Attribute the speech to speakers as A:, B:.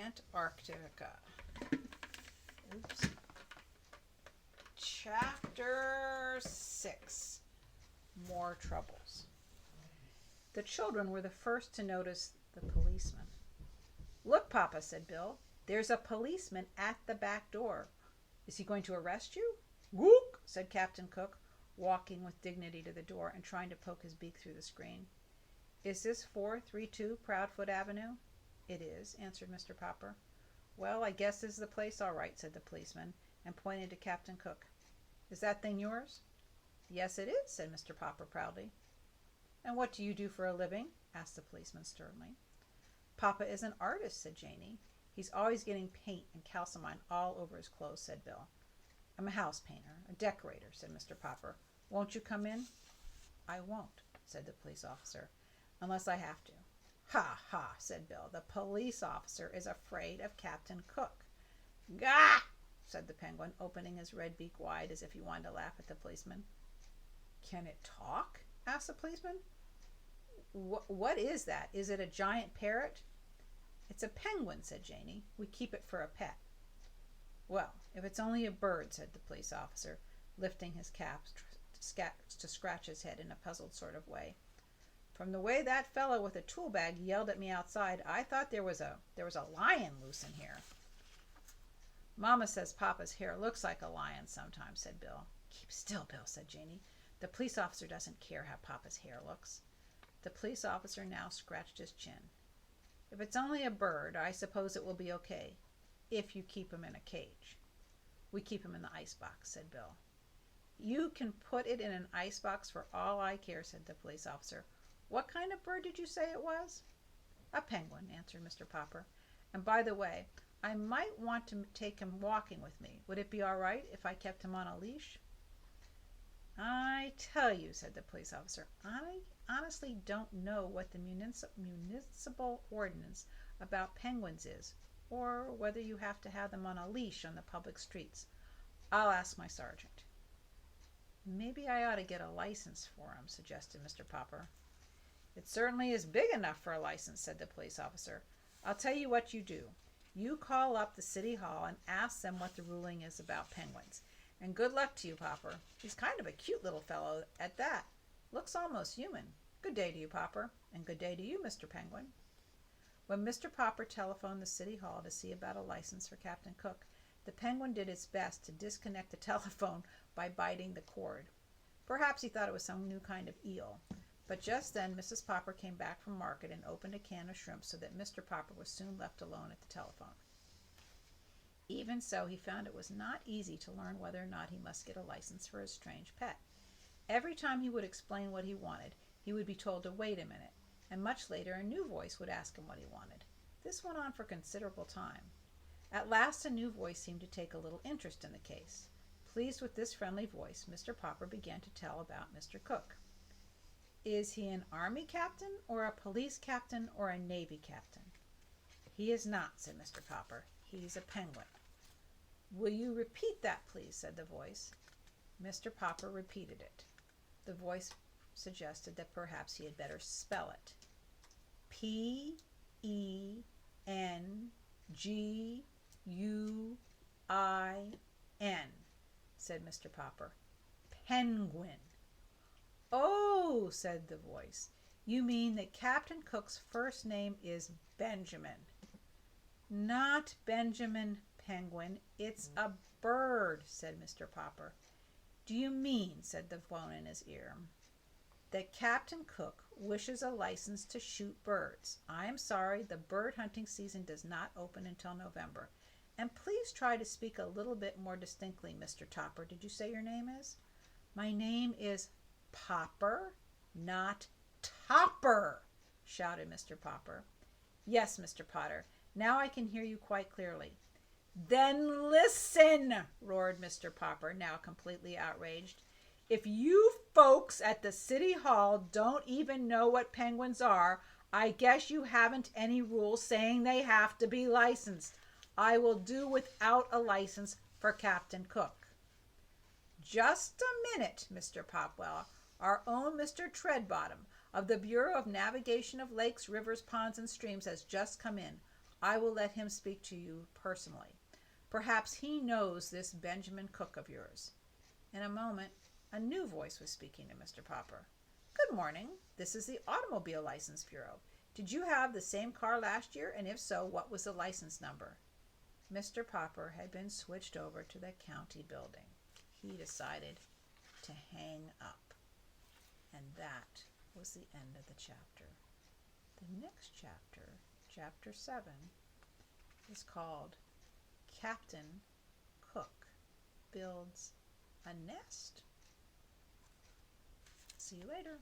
A: Antarctica. Oops. Chapter 6. More Troubles. The children were the first to notice the policeman. "Look, Papa," said Bill. "There's a policeman at the back door. Is he going to arrest you?" "Gook," said Captain Cook, walking with dignity to the door and trying to poke his beak through the screen. "Is this 432 Proudfoot Avenue?" "It is," answered Mr. Popper. "Well, I guess this is the place all right," said the policeman, and pointed to Captain Cook. "Is that thing yours?" "Yes, it is," said Mr. Popper proudly. "And what do you do for a living?" asked the policeman sternly. "Papa is an artist," said Janey. "He's always getting paint and calcimine all over his clothes," said Bill. "I'm a house painter, a decorator," said Mr. Popper. "Won't you come in?" "I won't," said the police officer, "unless I have to." "Ha, ha," said Bill. "The police officer is afraid of Captain Cook." "Gah!" said the penguin, opening his red beak wide as if he wanted to laugh at the policeman. "Can it talk?" asked the policeman. What is that? Is it a giant parrot?" "It's a penguin," said Janey. "We keep it for a pet." "Well, if it's only a bird," said the police officer, lifting his cap to scratch his head in a puzzled sort of way. "From the way that fellow with a tool bag yelled at me outside, I thought there was a lion loose in here." "Mama says Papa's hair looks like a lion sometimes," said Bill. "Keep still, Bill," said Janey. "The police officer doesn't care how Papa's hair looks." The police officer now scratched his chin. "If it's only a bird, I suppose it will be okay, if you keep him in a cage." "We keep him in the icebox," said Bill. "You can put it in an icebox for all I care," said the police officer. "What kind of bird did you say it was?" "A penguin," answered Mr. Popper. "And by the way, I might want to take him walking with me. Would it be all right if I kept him on a leash?" "I tell you," said the police officer, "I honestly don't know what the municipal ordinance about penguins is, or whether you have to have them on a leash on the public streets. I'll ask my sergeant." "Maybe I ought to get a license for him," suggested Mr. Popper. "It certainly is big enough for a license," said the police officer. "I'll tell you what you do. You call up the city hall and ask them what the ruling is about penguins. And good luck to you, Popper. He's kind of a cute little fellow at that. Looks almost human. Good day to you, Popper. And good day to you, Mr. Penguin." When Mr. Popper telephoned the city hall to see about a license for Captain Cook, the penguin did its best to disconnect the telephone by biting the cord. Perhaps he thought it was some new kind of eel. But just then Mrs. Popper came back from market and opened a can of shrimp, so that Mr. Popper was soon left alone at the telephone. Even so, he found it was not easy to learn whether or not he must get a license for his strange pet. Every time he would explain what he wanted, he would be told to wait a minute, and much later a new voice would ask him what he wanted. This went on for considerable time. At last a new voice seemed to take a little interest in the case. Pleased with this friendly voice, Mr. Popper began to tell about Mr. Cook. "Is he an army captain, or a police captain, or a navy captain?" "He is not," said Mr. Popper. "He's a penguin." "Will you repeat that, please?" said the voice. Mr. Popper repeated it. The voice suggested that perhaps he had better spell it. "Penguin," said Mr. Popper. "Penguin." "Oh," said the voice, "you mean that Captain Cook's first name is Benjamin." "Not Benjamin Penguin, it's a bird," said Mr. Popper. "Do you mean," said the phone in his ear, "that Captain Cook wishes a license to shoot birds? I am sorry, the bird hunting season does not open until November. And please try to speak a little bit more distinctly, Mr. Topper. Did you say your name is?" "My name is Popper, not Topper," shouted Mr. Popper. "Yes, Mr. Potter. Now I can hear you quite clearly." "Then listen," roared Mr. Popper, now completely outraged. "If you folks at the city hall don't even know what penguins are, I guess you haven't any rules saying they have to be licensed. I will do without a license for Captain Cook." "Just a minute, Mr. Popwell. Our own Mr. Treadbottom of the Bureau of Navigation of Lakes, Rivers, Ponds, and Streams has just come in. I will let him speak to you personally. Perhaps he knows this Benjamin Cook of yours." In a moment, a new voice was speaking to Mr. Popper. "Good morning. This is the Automobile License Bureau. Did you have the same car last year? And if so, what was the license number?" Mr. Popper had been switched over to the county building. He decided to hang up. And that was the end of the chapter. The next chapter, chapter 7, is called Captain Cook Builds a Nest. See you later.